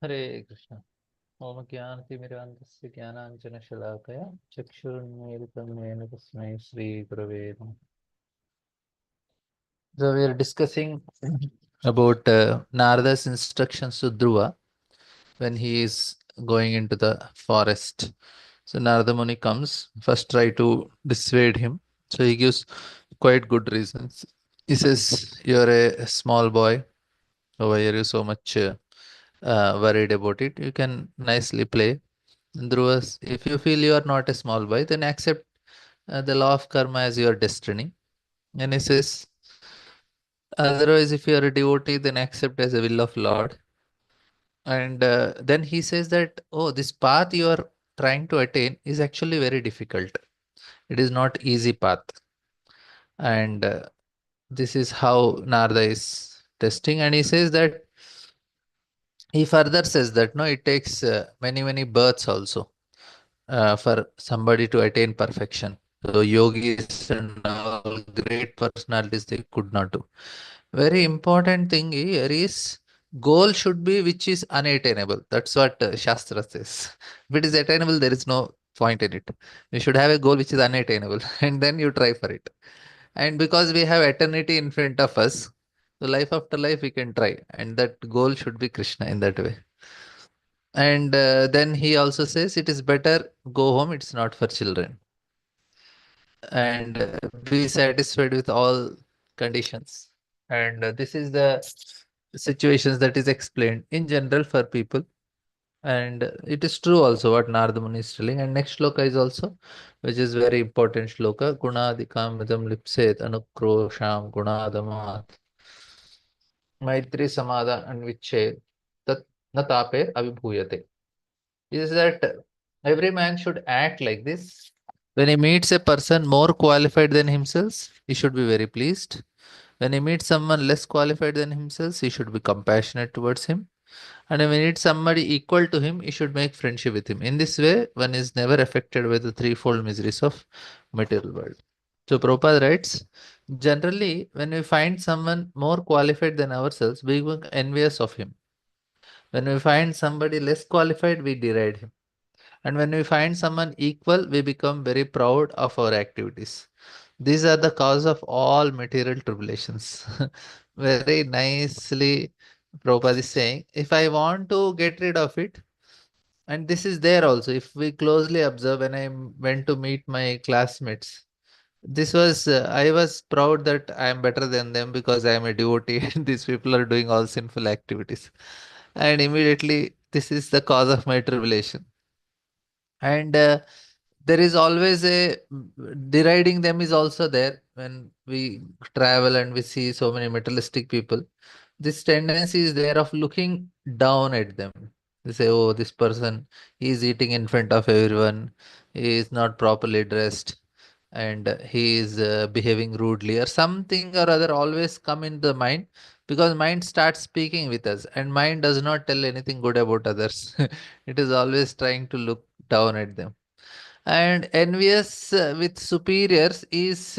Hare Krishna. Om Jnanatimirandasya Jnananjana Shalakaya Chakshurunmilitam Yena Tasmai Shri Gurave Namaha. So we are discussing about Narada's instructions to Dhruva when he is going into the forest. So Narada Muni comes, first try to dissuade him. So he gives quite good reasons. He says, "You're a small boy. Why are you so much worried about it? You can nicely play." Dhruvas, if you feel you are not a small boy, then accept the law of karma as your destiny. And he says, otherwise, if you are a devotee, then accept as a will of Lord. And then he says that, oh, this path you are trying to attain is actually very difficult. It is not easy path. And this is how Narada is testing. And he says that, he further says that, no, it takes many, many births also for somebody to attain perfection. So yogis and all great personalities they could not do. Very important thing here is goal should be which is unattainable. That's what Shastra says. If it is attainable, there is no point in it. You should have a goal which is unattainable and then you try for it. And because we have eternity in front of us, so life after life we can try. And that goal should be Krishna in that way. And then he also says it is better go home, it's not for children. And be satisfied with all conditions. And this is the situations that is explained in general for people. And it is true also what Narada Muni is telling. And next shloka is also, which is very important shloka. Gunadikam idam lipset anukrosham gunadamat. Maitri samada anvichet tat natape abhibhuyate. Is that every man should act like this. When he meets a person more qualified than himself, he should be very pleased. When he meets someone less qualified than himself, he should be compassionate towards him. And when he meets somebody equal to him, he should make friendship with him. In this way, one is never affected by the threefold miseries of material world. So Prabhupada writes, generally, when we find someone more qualified than ourselves, we become envious of him. When we find somebody less qualified, we deride him. And when we find someone equal, we become very proud of our activities. These are the cause of all material tribulations. Very nicely, Prabhupada is saying, if I want to get rid of it, and this is there also, if we closely observe, when I went to meet my classmates, this was, I was proud that I am better than them because I am a devotee and these people are doing all sinful activities. And immediately, this is the cause of my tribulation. And there is always a deriding them is also there when we travel and we see so many materialistic people. This tendency is there of looking down at them. They say, oh, this person, he is eating in front of everyone, he is not properly dressed, and he is behaving rudely, or something or other always come in the mind, because mind starts speaking with us and mind does not tell anything good about others. It is always trying to look down at them. And envious with superiors is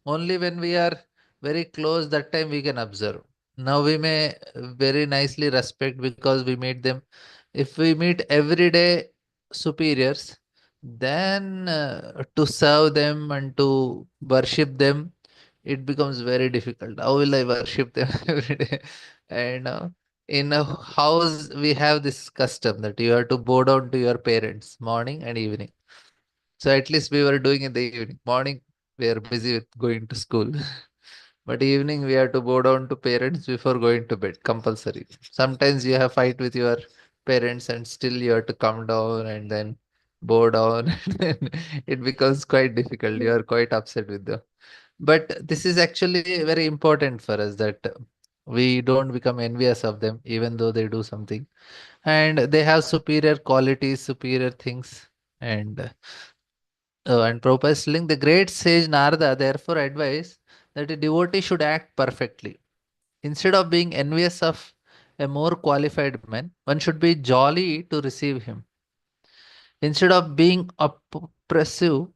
only when we are very close, that time we can observe. Now we may very nicely respect because we meet them. If we meet everyday superiors, then to serve them and to worship them, it becomes very difficult. How will I worship them every day? And in a house, we have this custom that you have to bow down to your parents morning and evening. So at least we were doing in the evening. Morning, we are busy with going to school. But evening, we have to bow down to parents before going to bed, compulsory. Sometimes you have fight with your parents and still you have to come down and then bow down. And then it becomes quite difficult. You are quite upset with them. But this is actually very important for us that we don't become envious of them, even though they do something. And they have superior qualities, superior things. And Prabhupada is telling the great sage Narada therefore advised that a devotee should act perfectly. Instead of being envious of a more qualified man, one should be jolly to receive him. Instead of being oppressive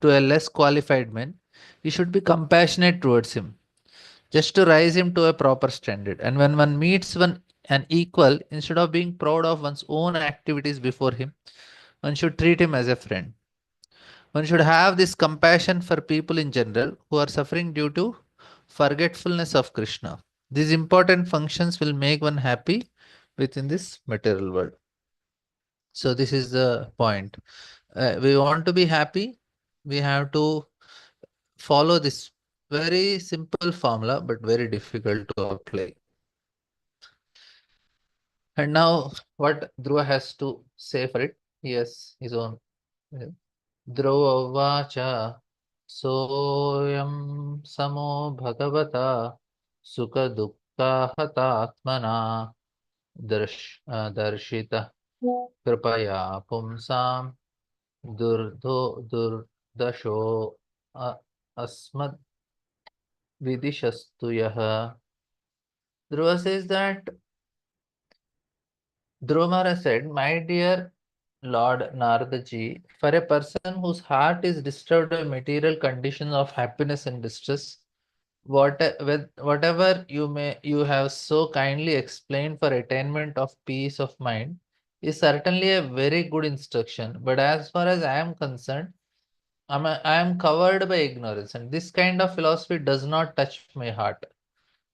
to a less qualified man, you should be compassionate towards him, just to rise him to a proper standard. And when one meets one an equal instead of being proud of one's own activities before him. One should treat him as a friend. One should have this compassion for people in general who are suffering due to forgetfulness of Krishna. These important functions will make one happy within this material world. So, this is the point. We want to be happy, we have to follow this very simple formula, but very difficult to apply. And now, what Dhruva has to say for it? He has his own. Dhruva vacha soyam samo bhagavata sukha dukkha hatatmana darshita kripaya pumsam durdasho asmad vidishastu yaha. Dhruva says that Dhruva Maharaj said, my dear Lord Naradaji, for a person whose heart is disturbed by material conditions of happiness and distress, whatever you have so kindly explained for attainment of peace of mind is certainly a very good instruction. But as far as I am concerned, I am covered by ignorance, and this kind of philosophy does not touch my heart.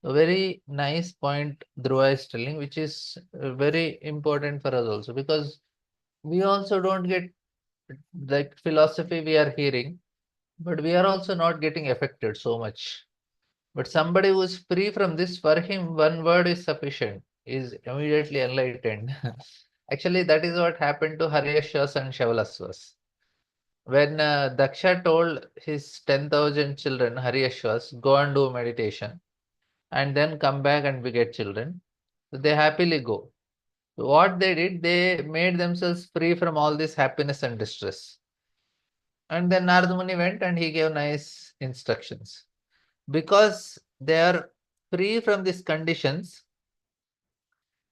A very nice point Dhruva is telling, which is very important for us also, because we also don't get like philosophy we are hearing, but we are also not getting affected so much. But somebody who is free from this, for him, one word is sufficient, is immediately enlightened. Actually, that is what happened to Haryashvas and Shavalasvas. When Daksha told his 10,000 children, Haryashvas, go and do meditation and then come back and beget children, so they happily go. So what they did, they made themselves free from all this happiness and distress. And then Narada Muni went and he gave nice instructions. Because they are free from these conditions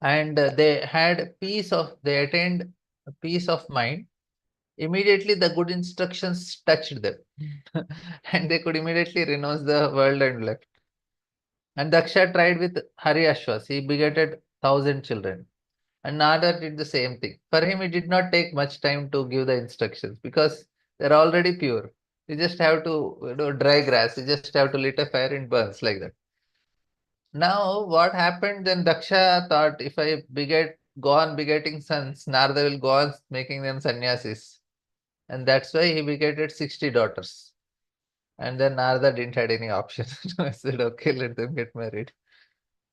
and they attained peace of mind, immediately the good instructions touched them. And they could immediately renounce the world and left. And Daksha tried with Haryashvas. He begetted 1,000 children. And Nada did the same thing. For him, it did not take much time to give the instructions because they're already pure. You just have to dry grass. You just have to lit a fire and burns like that. Now, what happened then? Daksha thought, if I go on begetting sons, Narada will go on making them sannyasis. And that's why he begetted 60 daughters. And then Narada didn't had any option. I said, okay, let them get married.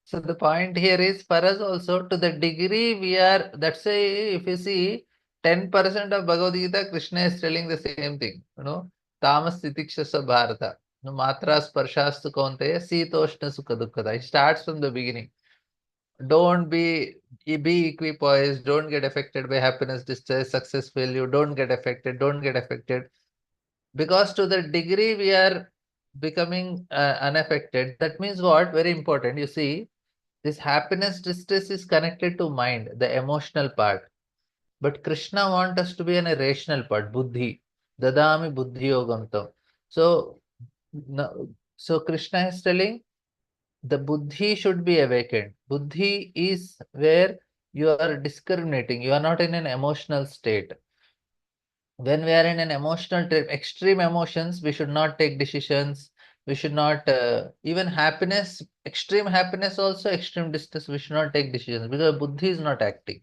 So the point here is, for us also, to the degree we are, that's why if you see 10% of Bhagavad Gita, Krishna is telling the same thing, tamas titikshasa bharata, matra sparshastu kaunteya sitoshna sukha dukkha. It starts from the beginning. Don't be equipoised, don't get affected by happiness, distress, success, failure, don't get affected. Because to the degree we are becoming unaffected, that means what? Very important, you see, this happiness distress is connected to mind, the emotional part. But Krishna wants us to be in a rational part, buddhi. Dadami buddhi yogam tam. So, so Krishna is telling the buddhi should be awakened. Buddhi is where you are discriminating. You are not in an emotional state. When we are in an emotional trip, extreme emotions, we should not take decisions. We should not, even happiness, extreme happiness also, extreme distress, we should not take decisions because buddhi is not acting.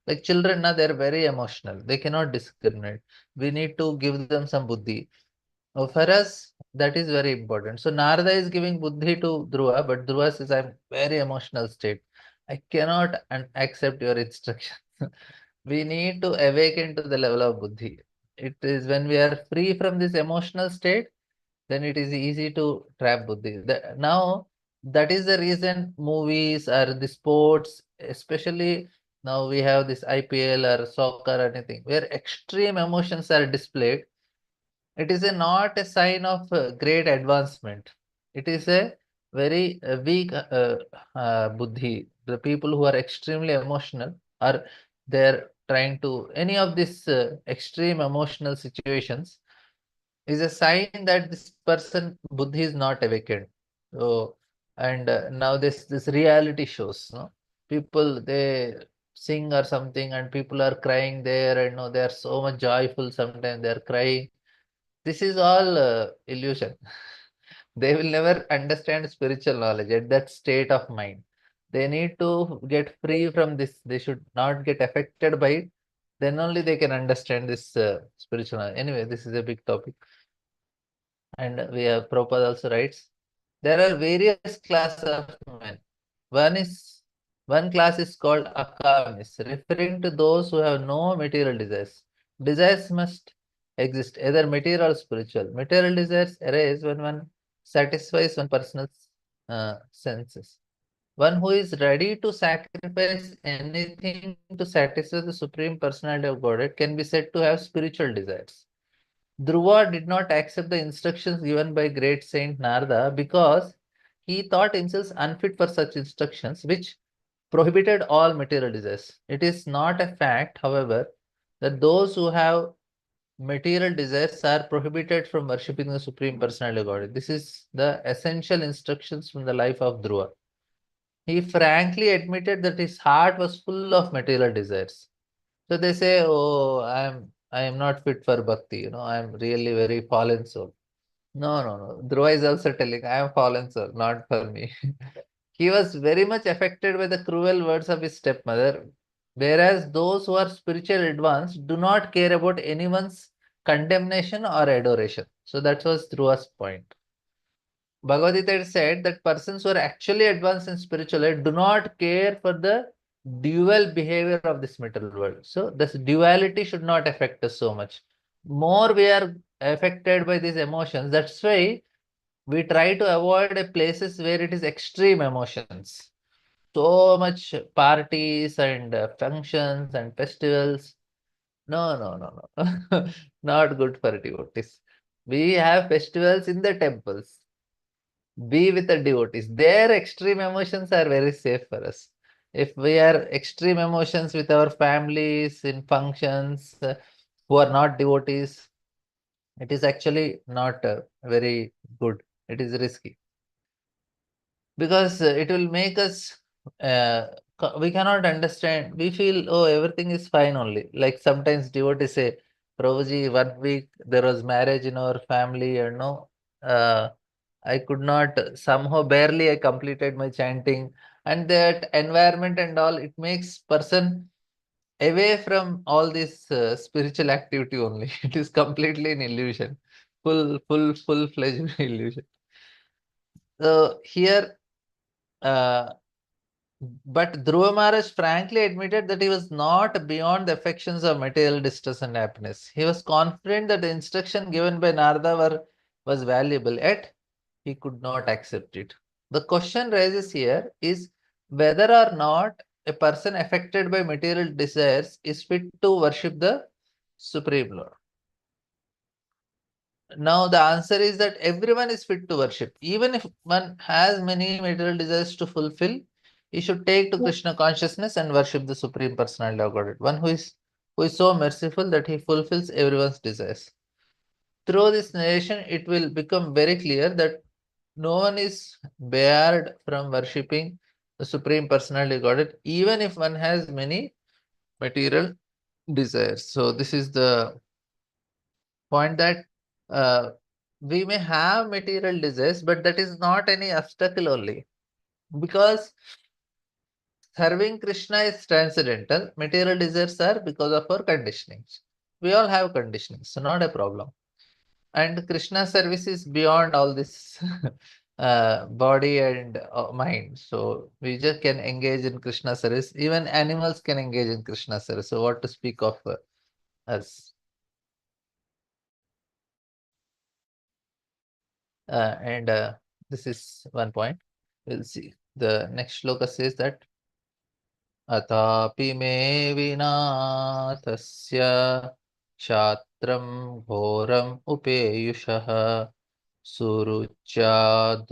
Like children, now they're very emotional. They cannot discriminate. We need to give them some buddhi. For us, that is very important. So Narada is giving buddhi to Dhruva, but Dhruva says, I'm very emotional state. I cannot accept your instruction. We need to awaken to the level of buddhi. It is when we are free from this emotional state, then it is easy to trap buddhi. Now, that is the reason movies or the sports, especially now we have this IPL or soccer or anything, where extreme emotions are displayed. It is not a sign of great advancement. It is a very weak buddhi. The people who are extremely emotional or they're trying to any of these extreme emotional situations is a sign that this person buddhi is not awakened. So and now this reality shows, no? people, they sing or something and people are crying there, and they are so much joyful, sometimes they are crying. This is all illusion. They will never understand spiritual knowledge at that state of mind. They need to get free from this. They should not get affected by it. Then only they can understand this spiritual knowledge. Anyway, this is a big topic. And we have Prabhupada also writes, there are various classes of men. One is one class is called akamis, referring to those who have no material desires. Desires must exist, either material or spiritual. Material desires arise when one satisfies one personal senses. One who is ready to sacrifice anything to satisfy the Supreme Personality of Godhead can be said to have spiritual desires. Dhruva did not accept the instructions given by great Saint Narada because he thought himself unfit for such instructions, which prohibited all material desires. It is not a fact, however, that those who have material desires are prohibited from worshipping the Supreme Personality of Godhead. This is the essential instructions from the life of Dhruva. He frankly admitted that his heart was full of material desires. So they say, "Oh, I am not fit for bhakti. I am really very fallen soul." No, no, no. Dhruva is also telling, "I am fallen soul, not for me." He was very much affected by the cruel words of his stepmother, whereas those who are spiritual advanced do not care about anyone's condemnation or adoration. So that was Dhruva's point. Bhagavad Gita said that persons who are actually advanced in spiritual life do not care for the dual behavior of this material world. So this duality should not affect us so much. More we are affected by these emotions. That's why we try to avoid places where it is extreme emotions. So much parties and functions and festivals. No, no, no, no. Not good for devotees. We have festivals in the temples. Be with the devotees. Their extreme emotions are very safe for us. If we are extreme emotions with our families in functions who are not devotees, it is actually not very good. It is risky because it will make us, uh, we cannot understand. We feel, oh, everything is fine only. Like sometimes devotees say, Prabhuji, 1 week there was marriage in our family, uh, I could not, somehow barely I completed my chanting, and that environment and all, it makes person away from all this spiritual activity only. It is completely an illusion, full-fledged illusion. So here, uh, but Dhruva Maharaj frankly admitted that he was not beyond the affections of material distress and happiness. He was confident that the instruction given by Narada was valuable, yet he could not accept it. The question rises here is whether or not a person affected by material desires is fit to worship the Supreme Lord. Now, the answer is that everyone is fit to worship. Even if one has many material desires to fulfill, he should take to Krishna consciousness and worship the Supreme Personality of Godhead, one who is so merciful that he fulfills everyone's desires. Through this narration, it will become very clear that no one is barred from worshipping the Supreme Personality of Godhead, even if one has many material desires. So, this is the point that uh, we may have material desires, but that is not any obstacle only. Because serving Krishna is transcendental, material desires are because of our conditionings. We all have conditionings, so not a problem. And Krishna service is beyond all this body and mind. So we just can engage in Krishna service. Even animals can engage in Krishna service. So what to speak of us? And this is one point. We'll see. The next shloka says that Atapi me vinatasya kshatram ghoram upeyushah surucha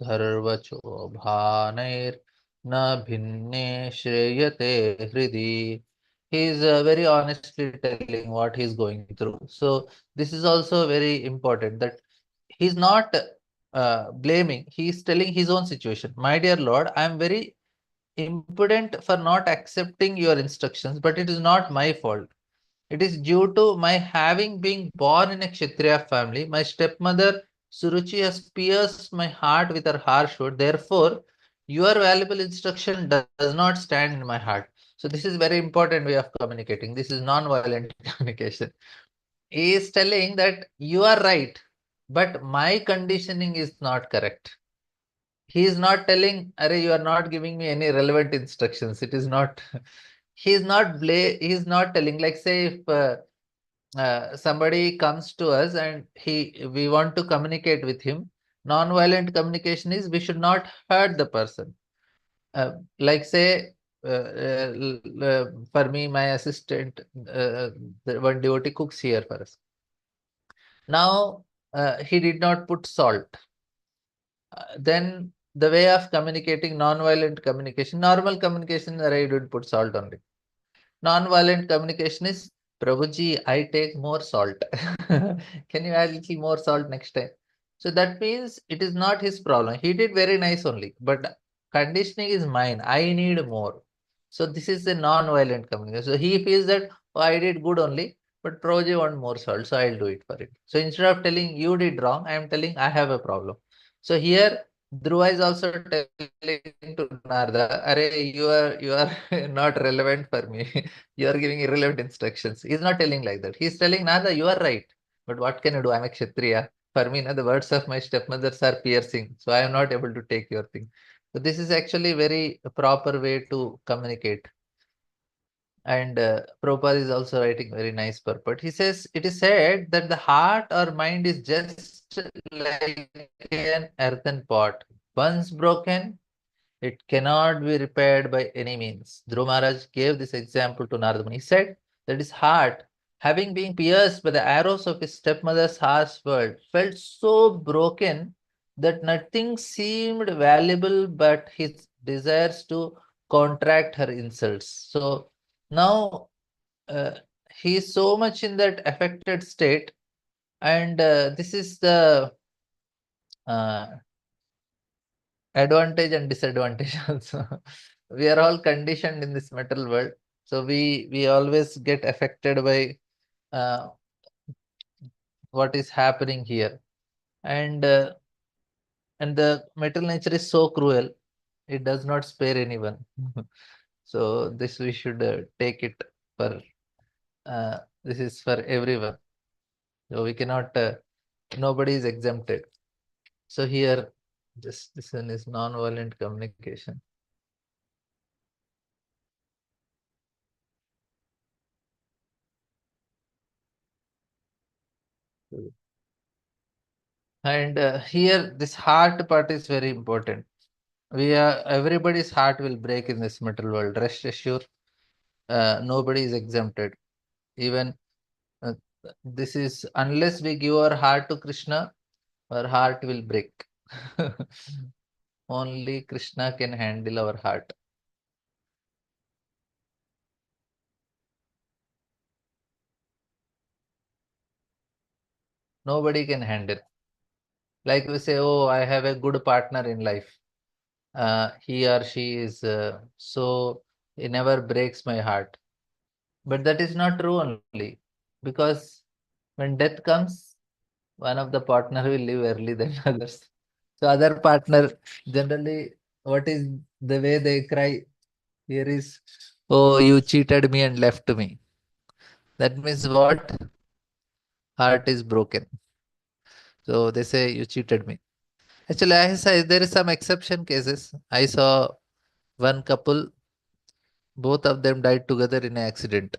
dharvacho bhanair na bhinne shreyate hridi. He is very honestly telling what he is going through. So this is also very important that he's not blaming. He is telling his own situation. My dear Lord, I am very impudent for not accepting your instructions, but it is not my fault. It is due to my having been born in a Kshatriya family. My stepmother Suruchi has pierced my heart with her harsh word. Therefore, your valuable instruction does not stand in my heart. So this is very important way of communicating. This is non-violent communication. He is telling that you are right, but my conditioning is not correct. He is not telling, Arey, you are not giving me any relevant instructions. It is not, he is not he is not telling, like say if somebody comes to us and we want to communicate with him, non-violent communication is we should not hurt the person. Like say, for me, my assistant, the one devotee cooks here for us. Now, he did not put salt. Then the way of communicating, non-violent communication, normal communication, I don't put salt only. Non-violent communication is, Prabhuji, I take more salt. Can you add little more salt next time? So that means it is not his problem. He did very nice only, but conditioning is mine. I need more. So this is a non-violent communication. So he feels that, oh, I did good only, but Prabhuji want more salt, so I'll do it for it. So instead of telling you did wrong, I am telling I have a problem. So here Dhruva is also telling to Narada, Arey, you are not relevant for me. You are giving irrelevant instructions. He's not telling like that. He's telling Nada, you are right. But what can I do? I'm a Kshatriya. For me, the words of my stepmothers are piercing. So I am not able to take your thing. So this is actually very proper way to communicate. And Prabhupada is also writing very nice purport. He says, it is said that the heart or mind is just like an earthen pot. Once broken, it cannot be repaired by any means. Dhruva Maharaj gave this example to Narada Muni. He said that his heart, having been pierced by the arrows of his stepmother's harsh word, felt so broken that nothing seemed valuable but his desires to contract her insults. So now uh, he is so much in that affected state, and this is the uh, advantage and disadvantage also. We are all conditioned in this metal world, so we always get affected by uh, what is happening here, and the metal nature is so cruel, it does not spare anyone. So this we should take it for this is for everyone, so we cannot nobody is exempted. So here this one is non-violent communication. And here this heart part is very important. Everybody's heart will break in this metal world. Rest assured, nobody is exempted. Even uh, this is, unless we give our heart to Krishna, our heart will break. Only Krishna can handle our heart. Nobody can handle. Like we say, oh, I have a good partner in life. He or she is so he never breaks my heart. But that is not true only, because when death comes, one of the partner will leave early than others. So other partner generally, what is the way they cry here is, oh, you cheated me and left me. That means what? Heart is broken. So they say you cheated me. Actually, I say there is some exception cases. I saw one couple, both of them died together in an accident.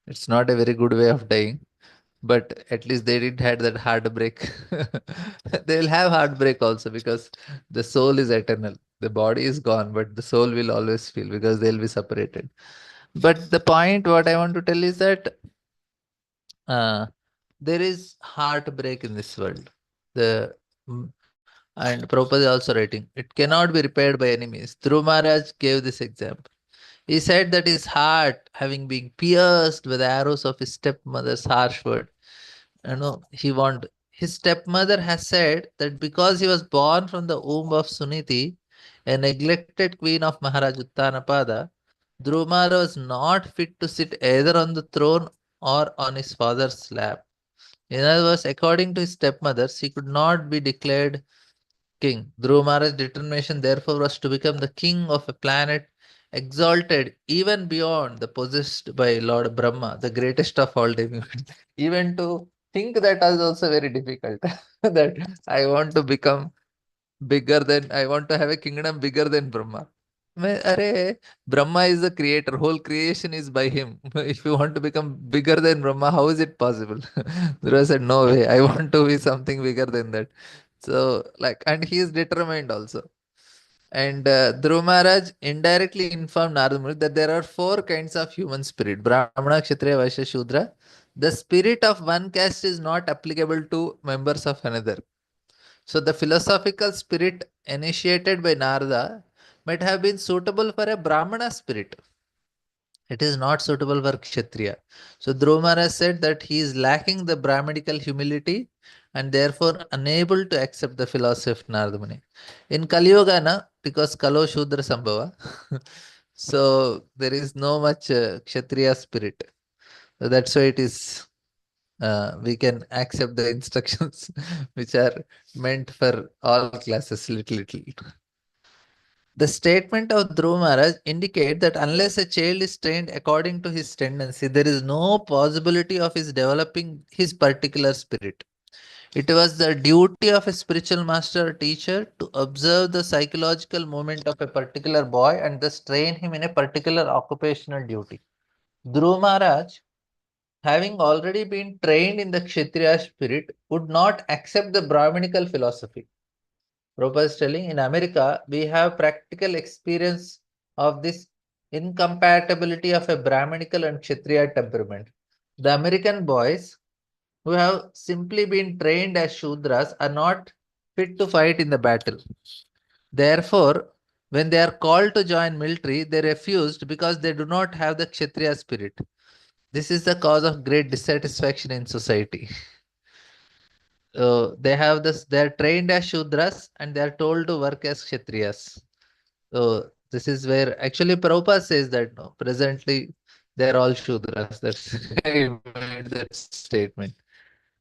It's not a very good way of dying, but at least they didn't had that heartbreak. They will have heartbreak also, because the soul is eternal. The body is gone, but the soul will always feel, because they'll be separated. But the point what I want to tell is that uh, there is heartbreak in this world. The mm, and Prabhupada is also writing, it cannot be repaired by any means. Dhruva Maharaj gave this example. He said that his heart, having been pierced with the arrows of his stepmother's harsh word, he want his stepmother has said that because he was born from the womb of Suniti, a neglected queen of Maharaj Uttanapada, Drumara was not fit to sit either on the throne or on his father's lap. In other words, according to his stepmothers, he could not be declared king. Dhruva Maharaj's determination, therefore, was to become the king of a planet exalted even beyond the possessed by Lord Brahma, the greatest of all demigods. Even to think that is also very difficult. That I want to become bigger than, I want to have a kingdom bigger than Brahma. Arey, Brahma is the creator, whole creation is by him. If you want to become bigger than Brahma, how is it possible? Dhruva said, no way, I want to be something bigger than that. So, like, and he is determined also. And Dhruva Maharaj indirectly informed Narada Muni that there are four kinds of human spirit: Brahmana, Kshatriya, Vaishya, Shudra. The spirit of one caste is not applicable to members of another. So the philosophical spirit initiated by Narada might have been suitable for a Brahmana spirit. It is not suitable for Kshatriya. So Dhruva Maharaj said that he is lacking the Brahmanical humility and therefore unable to accept the philosophy of Narada Muni. In Kali Yuga, na, because Kalo Shudra Sambhava, so there is no much Kshatriya spirit. So that's why it is we can accept the instructions which are meant for all classes little. The statement of Dhruva Maharaj indicate that unless a child is trained according to his tendency, there is no possibility of his developing his particular spirit. It was the duty of a spiritual master or teacher to observe the psychological movement of a particular boy and thus train him in a particular occupational duty. Dhruva Maharaj, having already been trained in the Kshatriya spirit, would not accept the Brahminical philosophy. Prabhupada is telling, in America, we have practical experience of this incompatibility of a Brahminical and Kshatriya temperament. The American boys who have simply been trained as Shudras are not fit to fight in the battle. Therefore, when they are called to join military, they refused because they do not have the Kshatriya spirit. This is the cause of great dissatisfaction in society. They have this, they are trained as Shudras and they are told to work as Kshatriyas. So this is where actually Prabhupada says that no, presently they are all Shudras. That's he made that statement.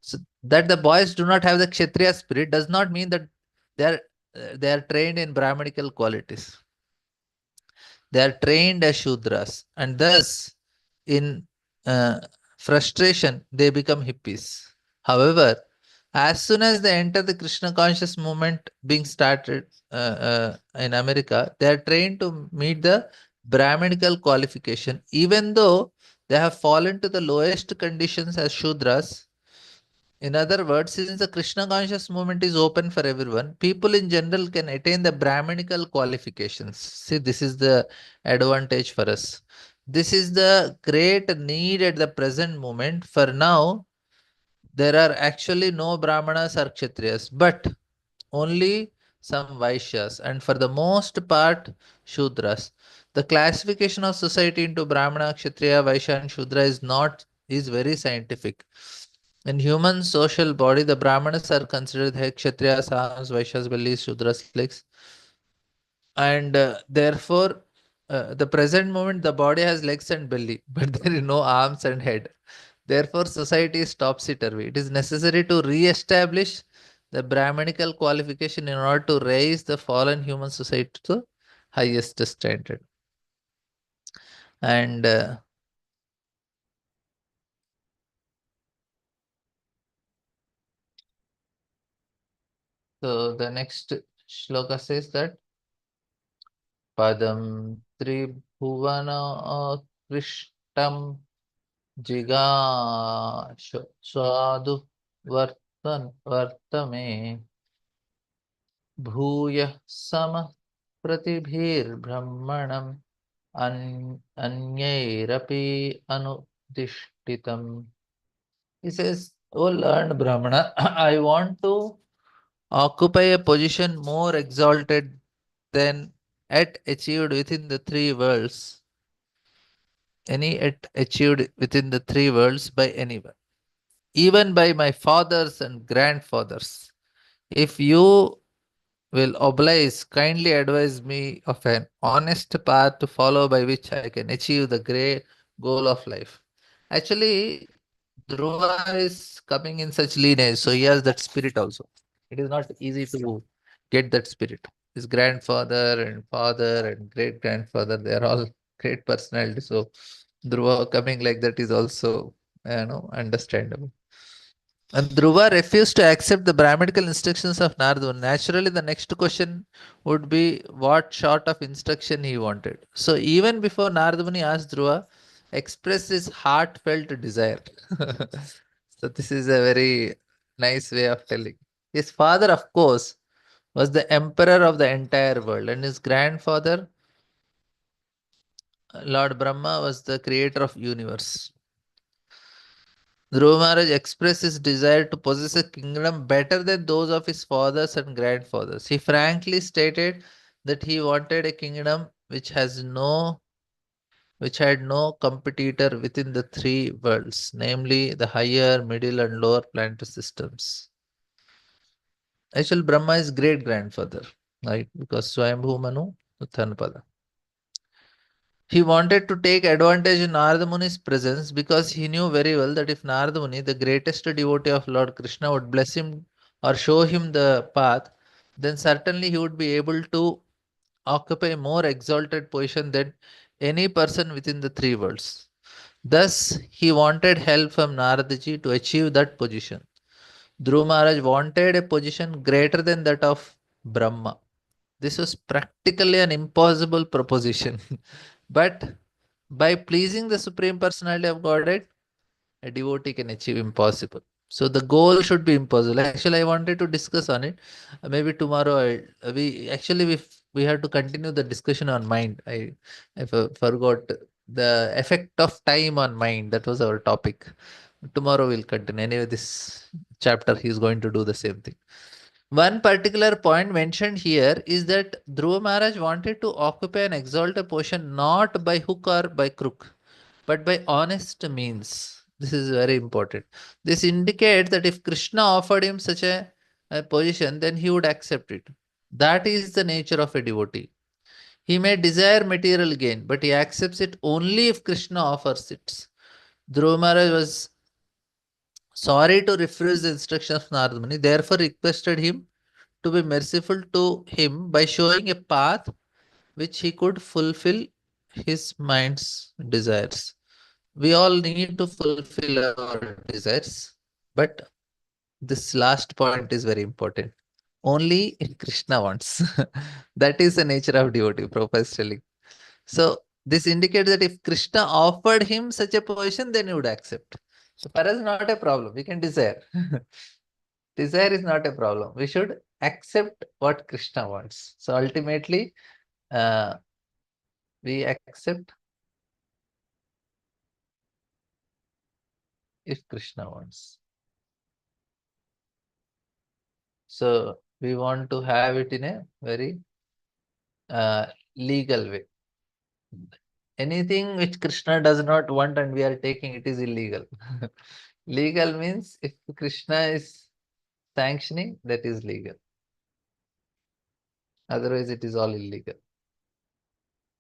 So that the boys do not have the Kshatriya spirit does not mean that they are trained in Brahmanical qualities. They are trained as Shudras, and thus in uh, frustration they become hippies. However, as soon as they enter the Krishna conscious movement being started in America, they are trained to meet the Brahminical qualification, even though they have fallen to the lowest conditions as Shudras. In other words, since the Krishna conscious movement is open for everyone, people in general can attain the Brahminical qualifications. See, this is the advantage for us. This is the great need at the present moment. For now, there are actually no Brahmanas or Kshatriyas, but only some Vaishyas, and for the most part, Shudras. The classification of society into Brahmana, Kshatriya, Vaishya, and Shudra is very scientific. In human social body, the Brahmanas are considered the Kshatriyas, arms, Vaishyas, bellies, Shudras, legs, and therefore, the present moment, the body has legs and belly, but there is no arms and head. Therefore, society is topsy-turvy. It is necessary to re-establish the Brahmanical qualification in order to raise the fallen human society to the highest standard. And so the next shloka says that Padam Tribhuvana Krishtam Jiga Swadu Vartame Bhuya Sama Pratibhir Anyayrapi Anudishtitam. He says, "O learned Brahmana, I want to occupy a position more exalted than at achieved within the three worlds, any at achieved within the three worlds by anyone, even by my fathers and grandfathers. If you will oblige, kindly advise me of an honest path to follow by which I can achieve the great goal of life. Actually, Dhruva is coming in such lineage, so he has that spirit also. It is not easy to get that spirit. His grandfather and father and great grandfather, they are all great personalities. So Dhruva coming like that is also, understandable. And Dhruva refused to accept the Brahminical instructions of Narada. Naturally, the next question would be what sort of instruction he wanted. So even before Narada Muni asked Dhruva, express his heartfelt desire. So this is a very nice way of telling. His father, of course, was the emperor of the entire world, and his grandfather, Lord Brahma, was the creator of universe. Dhruva Maharaj expressed his desire to possess a kingdom better than those of his fathers and grandfathers. He frankly stated that he wanted a kingdom which had no competitor within the three worlds, namely the higher, middle, and lower planetary systems. Actually, Brahma is great grandfather, right? Because Swayambhu Manu Uttanpada. He wanted to take advantage of Narada Muni's presence because he knew very well that if Narada Muni, the greatest devotee of Lord Krishna, would bless him or show him the path, then certainly he would be able to occupy a more exalted position than any person within the three worlds. Thus, he wanted help from Naradaji to achieve that position. Dhruva Maharaj wanted a position greater than that of Brahma. This was practically an impossible proposition. But by pleasing the Supreme Personality of Godhead, a devotee can achieve impossible. So the goal should be impossible. Actually, I wanted to discuss on it. Maybe tomorrow. We have to continue the discussion on mind. I forgot the effect of time on mind. That was our topic. Tomorrow we'll continue. Anyway, this chapter he's going to do the same thing. One particular point mentioned here is that Dhruva Maharaj wanted to occupy an exalted position not by hook or by crook, but by honest means. This is very important. This indicates that if Krishna offered him such a position, then he would accept it. That is the nature of a devotee. He may desire material gain, but he accepts it only if Krishna offers it. Dhruva Maharaj was sorry to refuse the instructions of Narada Muni, therefore requested him to be merciful to him by showing a path which he could fulfill his mind's desires. We all need to fulfill our desires, but this last point is very important. Only Krishna wants. That is the nature of devotee, Prabhupada is telling. So this indicates that if Krishna offered him such a position, then he would accept. So for us, not a problem. We can desire. Desire is not a problem. We should accept what Krishna wants. So ultimately, uh, we accept if Krishna wants. So we want to have it in a very legal way. Anything which Krishna does not want and we are taking it is illegal. Legal means if Krishna is sanctioning, that is legal. Otherwise, it is all illegal.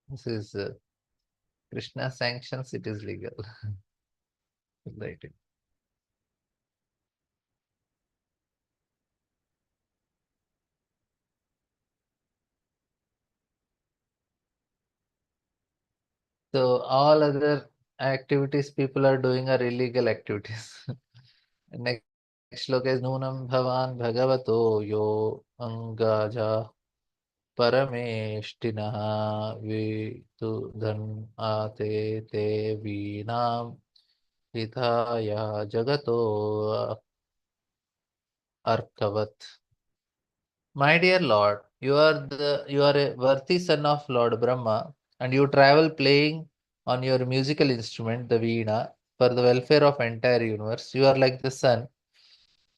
This is Krishna sanctions, it is legal. Right. So all other activities people are doing are illegal activities. Next श्लोक is नूनं भवान् भगवतो यो अंगाजा परमेष्टिनः विदुधन् आते ते वीणां विधाय जगतो अर्कवत्. My dear Lord, you are a worthy son of Lord Brahma, and you travel playing on your musical instrument, the veena, for the welfare of entire universe. You are like the sun,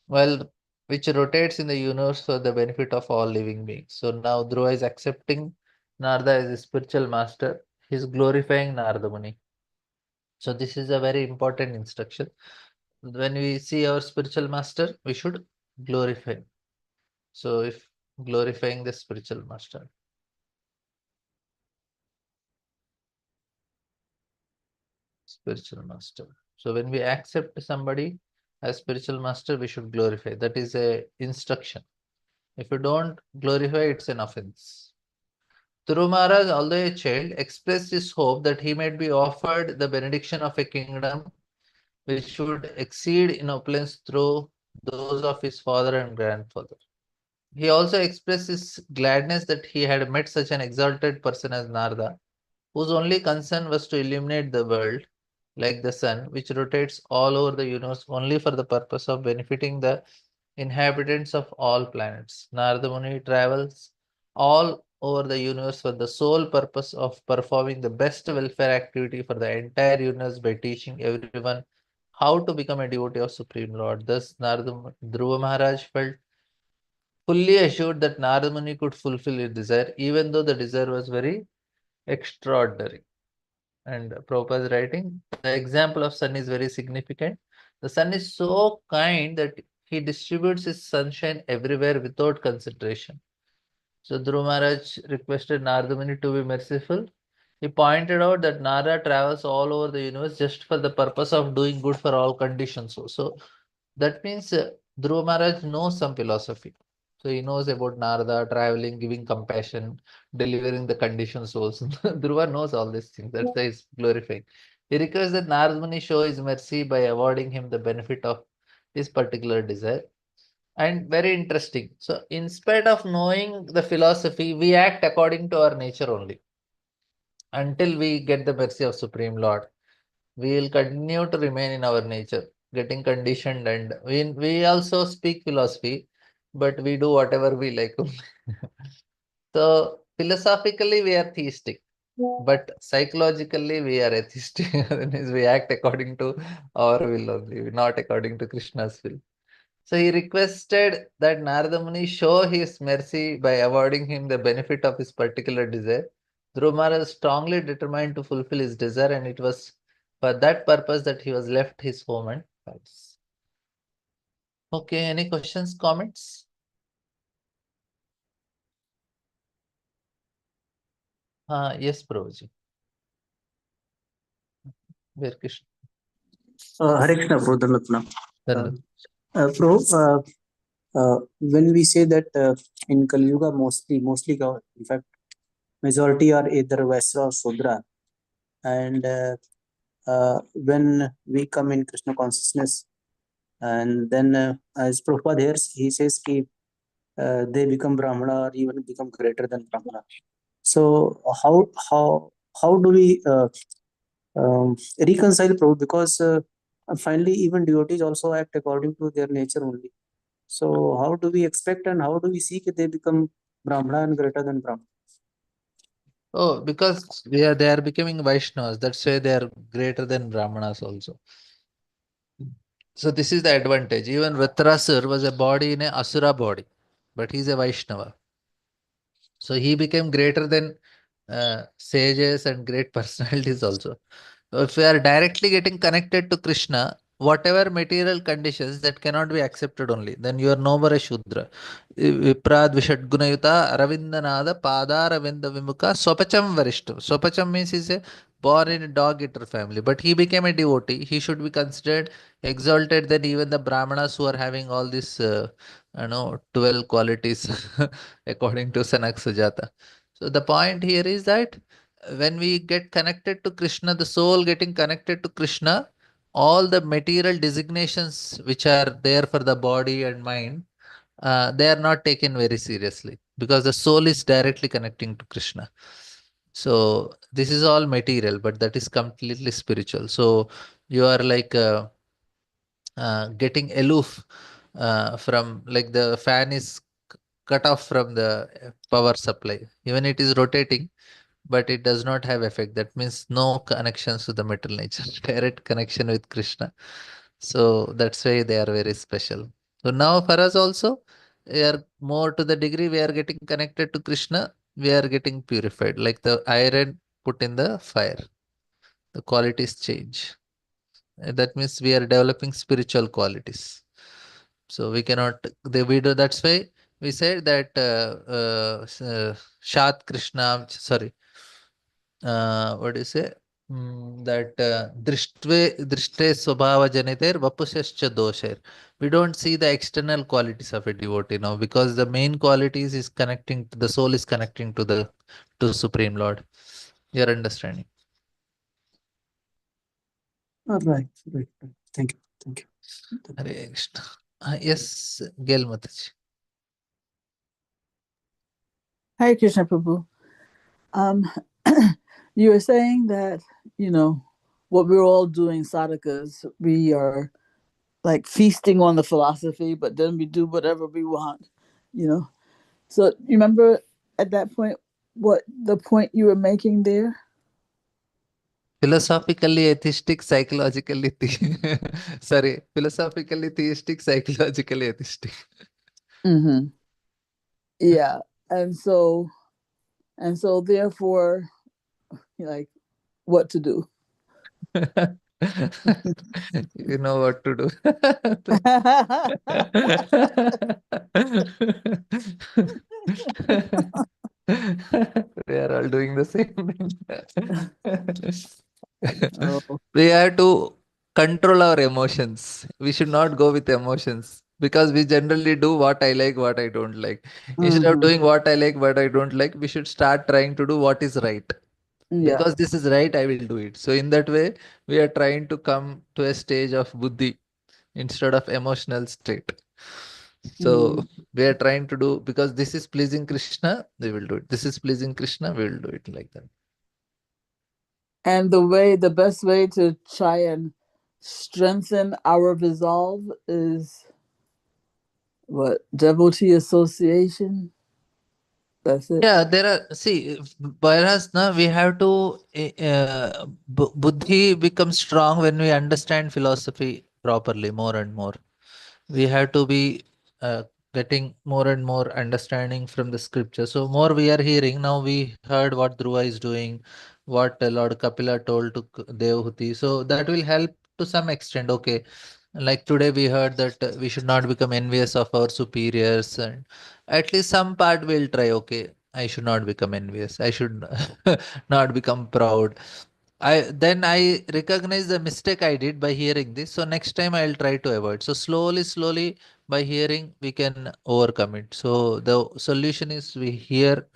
well, which rotates in the universe for the benefit of all living beings. So now Dhruva is accepting Narada as a spiritual master. He is glorifying Narada Muni. So this is a very important instruction. When we see our spiritual master, we should glorify him. So if glorifying the spiritual master. Spiritual master. So when we accept somebody as spiritual master, we should glorify. That is a instruction. If you don't glorify, it's an offense. Dhruva Maharaj, although a child, expressed his hope that he might be offered the benediction of a kingdom which would exceed in opulence through those of his father and grandfather. He also expressed his gladness that he had met such an exalted person as Narada, whose only concern was to illuminate the world like the sun, which rotates all over the universe only for the purpose of benefiting the inhabitants of all planets. Narada Muni travels all over the universe for the sole purpose of performing the best welfare activity for the entire universe by teaching everyone how to become a devotee of Supreme Lord. Thus, Dhruva Maharaj felt fully assured that Narada Muni could fulfill his desire, even though the desire was very extraordinary. And Prabhupada's writing, the example of sun is very significant. The sun is so kind that he distributes his sunshine everywhere without consideration. So Dhruva Maharaj requested Narada Muni to be merciful. He pointed out that Narada travels all over the universe just for the purpose of doing good for all conditions. So that means Dhruva Maharaj knows some philosophy. So he knows about Narada traveling, giving compassion, delivering the conditioned souls. Dhruva knows all these things. That's why he's glorifying. He requests that Narada Muni show his mercy by awarding him the benefit of his particular desire. And very interesting. So, in spite of knowing the philosophy, we act according to our nature only until we get the mercy of Supreme Lord. We will continue to remain in our nature, getting conditioned, and we also speak philosophy, but we do whatever we like. So philosophically we are theistic, but psychologically we are atheistic. That means we act according to our will only, not according to Krishna's will. So he requested that Narada Muni show his mercy by awarding him the benefit of his particular desire. Dhruva Maharaj strongly determined to fulfill his desire, and it was for that purpose that he was left his home and palace. Okay, any questions, comments? Yes, Prabhuji. Where Krishna? Hare Krishna, Prabhu Dhanvatna. Dhanvat. Prabhu, when we say that in Kali Yuga, mostly, in fact, majority are either Vaisya or Sudra. And when we come in Krishna consciousness, and then as Prabhupada here, he says ki, they become Brahmana or even become greater than Brahmana. So how do we reconcile, Prabhu? Because finally, even devotees also act according to their nature only. So how do we expect and how do we see that they become Brahmana and greater than Brahmana? Oh, because they are becoming Vaishnavas. That's why they are greater than Brahmanas also. So this is the advantage. Even Vritrasur was a body in a Asura body, but he's a Vaishnava. So he became greater than sages and great personalities also. If we are directly getting connected to Krishna, whatever material conditions that cannot be accepted only, then you are no more a Shudra. Viprad Vishadgunayuta Aravindanada Padaravinda Vimuka Swapacham Varishta. Swapacham means he's a born in a dog eater family, but he became a devotee. He should be considered exalted than even the Brahmanas who are having all these 12 qualities according to Sanak Sujata. So the point here is that when we get connected to Krishna, the soul getting connected to Krishna, all the material designations which are there for the body and mind, they are not taken very seriously because the soul is directly connecting to Krishna. So this is all material, but that is completely spiritual. So you are like getting aloof from, like the fan is cut off from the power supply. Even it is rotating, but it does not have effect. That means no connections to the material nature, direct connection with Krishna. So that's why they are very special. So now for us also, we are more to the degree we are getting connected to Krishna, we are getting purified, like the iron put in the fire. The qualities change. That means we are developing spiritual qualities. So we cannot, we do, that's why we said that Shat Krishna, sorry, what do you say? That drishtve swabhava janiter vapusascha dosher. We don't see the external qualities of a devotee now, because the main qualities is connecting to the soul, is connecting to Supreme Lord. Your understanding. Right, right, right. Thank you, thank you. Hare Krishna. Yes, Gail Mataji. Hare Krishna Prabhu. Um, you were saying that, what we're all doing, sadhakas, we are like feasting on the philosophy, but then we do whatever we want, you know. So you remember at that point what the point you were making there? Philosophically atheistic, psychologically sorry, philosophically theistic, psychologically atheistic. Mm-hmm. Yeah. And so therefore, like, what to do? You know what to do. We are all doing the same thing. Oh. We have to control our emotions. We should not go with emotions, because we generally do what I like, what I don't like. Instead of Mm-hmm. doing what I like, what I don't like, we should start trying to do what is right. Yeah. Because this is right, I will do it. So in that way, we are trying to come to a stage of buddhi instead of emotional state. So Mm. we are trying to do, because this is pleasing Krishna, we will do it. This is pleasing Krishna, we will do it like that. And the best way to try and strengthen our resolve is what? Devotee association? That's it. Yeah, there are, see, whereas now we have to, buddhi becomes strong when we understand philosophy properly more and more. We have to be getting more and more understanding from the scripture. So more we are hearing. Now we heard what Dhruva is doing, what Lord Kapila told to Devahuti. So that will help to some extent. Okay, like today we heard that we should not become envious of our superiors, and at least some part we'll try. Okay, I should not become envious. I should not become proud. I recognize the mistake I did by hearing this. So next time I'll try to avoid. So slowly by hearing we can overcome it. So the solution is we hear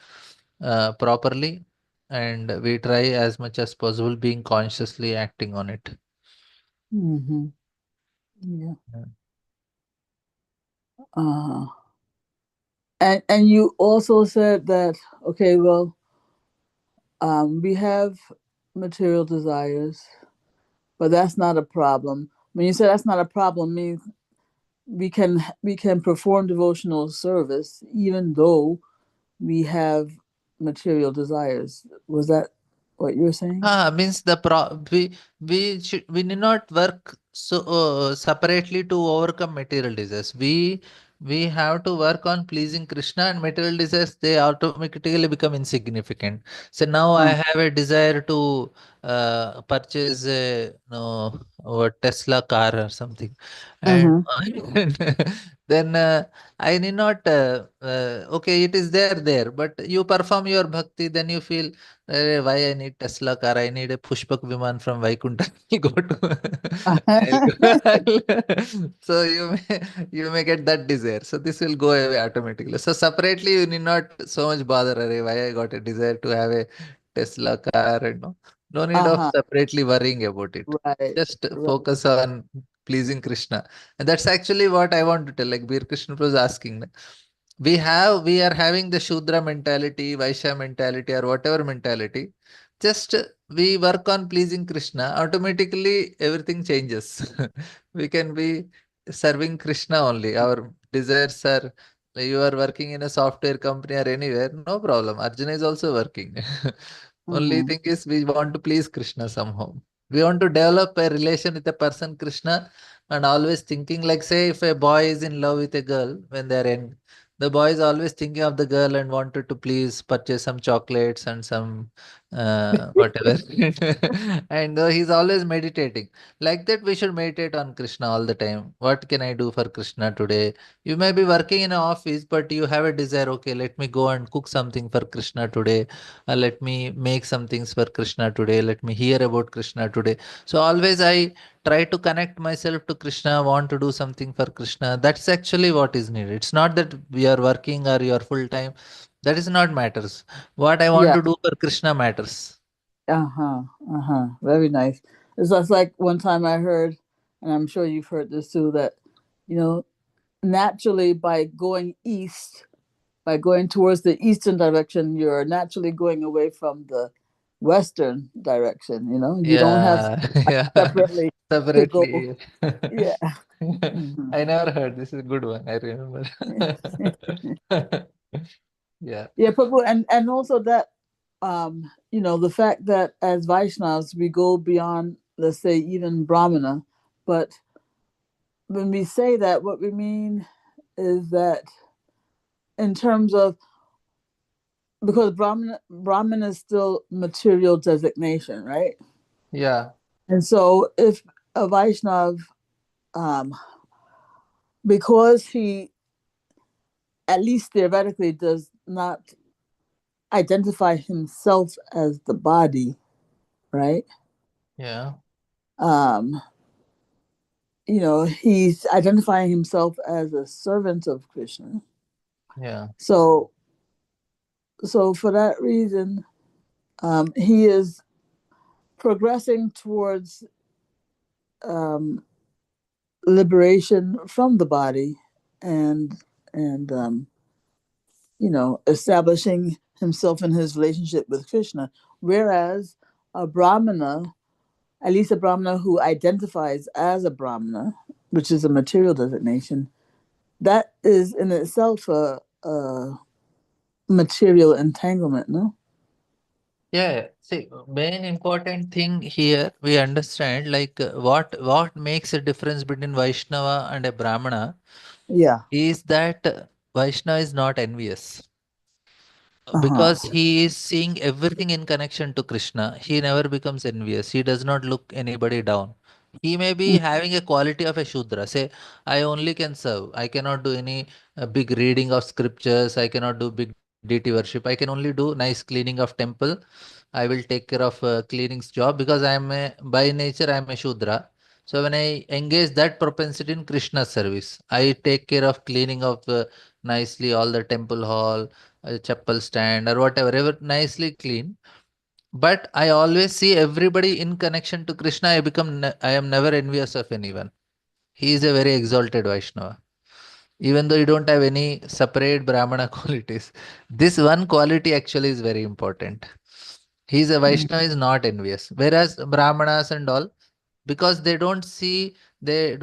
properly, and we try as much as possible being consciously acting on it. Mm-hmm. Yeah. Yeah. Uh, and you also said that, okay, well, we have material desires, but that's not a problem. When you say that's not a problem, means we can perform devotional service even though we have material desires. Was that what you were saying? Means we need not work so separately to overcome material desires. We have to work on pleasing Krishna, and material desires, they automatically become insignificant. So now I Uh, have a desire to purchase a no or Tesla car or something, and uh-huh. then I need not okay, it is there, but you perform your bhakti, then you feel, why I need Tesla car? I need a Pushpak Viman from Vaikunta. I'll go to. So you may get that desire. So this will go away automatically. So separately, you need not so much bother. Arey, why I got a desire to have a Tesla car, and no need of Uh-huh. separately worrying about it. Right. Just Right. focus on pleasing Krishna. And that's actually what I want to tell. Like Bir Krishna was asking, we are having the Shudra mentality, Vaishya mentality, or whatever mentality. Just we work on pleasing Krishna, automatically everything changes. We can be serving Krishna only. Our desires are, you are working in a software company or anywhere, no problem. Arjuna is also working. Only Uh-huh. thing is we want to please Krishna somehow. We want to develop a relation with a person, Krishna, and always thinking, like, say, if a boy is in love with a girl, when they're in, the boy is always thinking of the girl and wanted to please purchase some chocolates and some whatever. And he's always meditating. Like that, we should meditate on Krishna all the time. What can I do for Krishna today? You may be working in an office, but you have a desire, okay, let me go and cook something for Krishna today. Let me make some things for Krishna today. Let me hear about Krishna today. So always I try to connect myself to Krishna, want to do something for Krishna. That's actually what is needed. It's not that we are working or you are full time. That is not matters. What I want Yeah. to do for Krishna matters. Uh-huh. Uh-huh. Very nice. It's just like one time I heard, and I'm sure you've heard this too, that, you know, naturally by going east, by going towards the eastern direction, you're naturally going away from the western direction. You don't have Yeah, yeah. separately to go. Separately. Yeah. Hmm. I never heard. This is a good one. I remember. Yeah. Yeah, Prabhu, and also that the fact that as Vaishnavas we go beyond, let's say, even Brahmana, but when we say that, what we mean is that in terms of, because Brahman is still material designation, right? Yeah. And so if a Vaishnav, um, because he at least theoretically does not identify himself as the body, right? Yeah. Um, he's identifying himself as a servant of Krishna. Yeah. So for that reason, he is progressing towards um, liberation from the body, and establishing himself in his relationship with Krishna. Whereas a Brahmana, at least a Brahmana who identifies as a Brahmana, which is a material designation, that is in itself a material entanglement, no? Yeah. See, main important thing here we understand like what makes a difference between Vaishnava and a Brahmana Yeah. is that Vaishnava is not envious. Uh-huh. Because he is seeing everything in connection to Krishna. He never becomes envious. He does not look anybody down. He may be having a quality of a Shudra. Say, I only can serve. I cannot do any big reading of scriptures. I cannot do big deity worship. I can only do nice cleaning of temple. I will take care of cleaning's job because by nature I am a Shudra. So when I engage that propensity in Krishna's service, I take care of cleaning of nicely all the temple hall, a chapel stand or whatever, ever nicely clean. But I always see everybody in connection to Krishna. I am never envious of anyone. He is a very exalted Vaishnava. Even though you don't have any separate Brahmana qualities, this one quality actually is very important. He's a Vaishnava is not envious. Whereas Brahmanas and all, because they don't see, they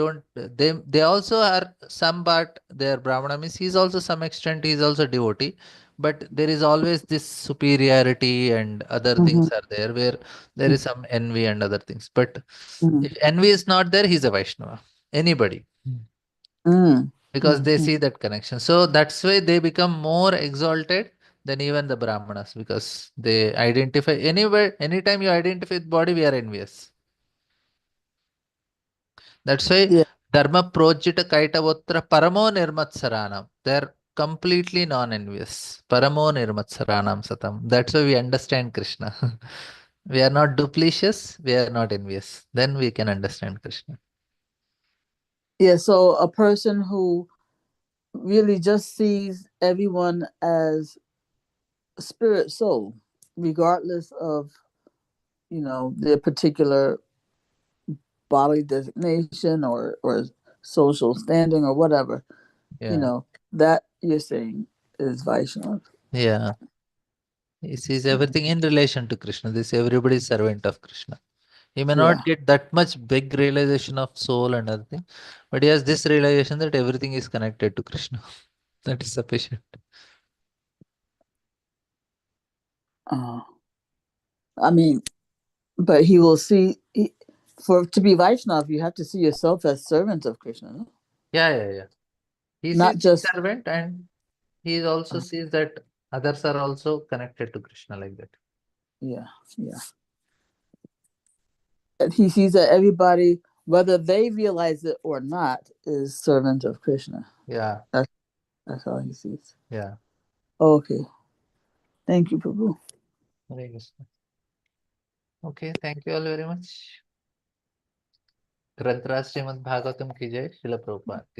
also are some part their Brahmana means he's also some extent he's also devotee, but there is always this superiority and other Mm-hmm. things are there where there is some envy and other things. But Mm-hmm. if envy is not there, he's a Vaishnava. Anybody. Because they Mm-hmm. see that connection. So that's why they become more exalted than even the Brahmanas because they identify anywhere, anytime you identify with body, we are envious. That's why Yeah. Dharma Projita Kaitavotra Paramo Nirmatsaranam. They're completely non-envious. Paramo Nirmatsaranam Satam. That's why we understand Krishna. We are not duplicious, we are not envious. Then we can understand Krishna. Yeah. So a person who really just sees everyone as spirit soul, regardless of their particular bodily designation or social standing or whatever, Yeah. that you're saying is Vaishnav. Yeah. He sees everything in relation to Krishna. This everybody is servant of Krishna. He may Yeah. not get that much big realization of soul and other thing, but he has this realization that everything is connected to Krishna. That is sufficient. Uh, I mean, but he will see. For to be Vaishnav, you have to see yourself as servant of Krishna, no? Yeah, yeah, yeah. He Not sees his just. servant and he also sees that others are also connected to Krishna like that. Yeah, yeah. And he sees that everybody, whether they realize it or not, is servant of Krishna. Yeah, That's all he sees. yeah. Okay. Thank you, Prabhu. Hare Krishna. Okay, thank you all very much. ग्रंथराज Shrimad Bhagavatam की जय, श्रील प्रभुपाद की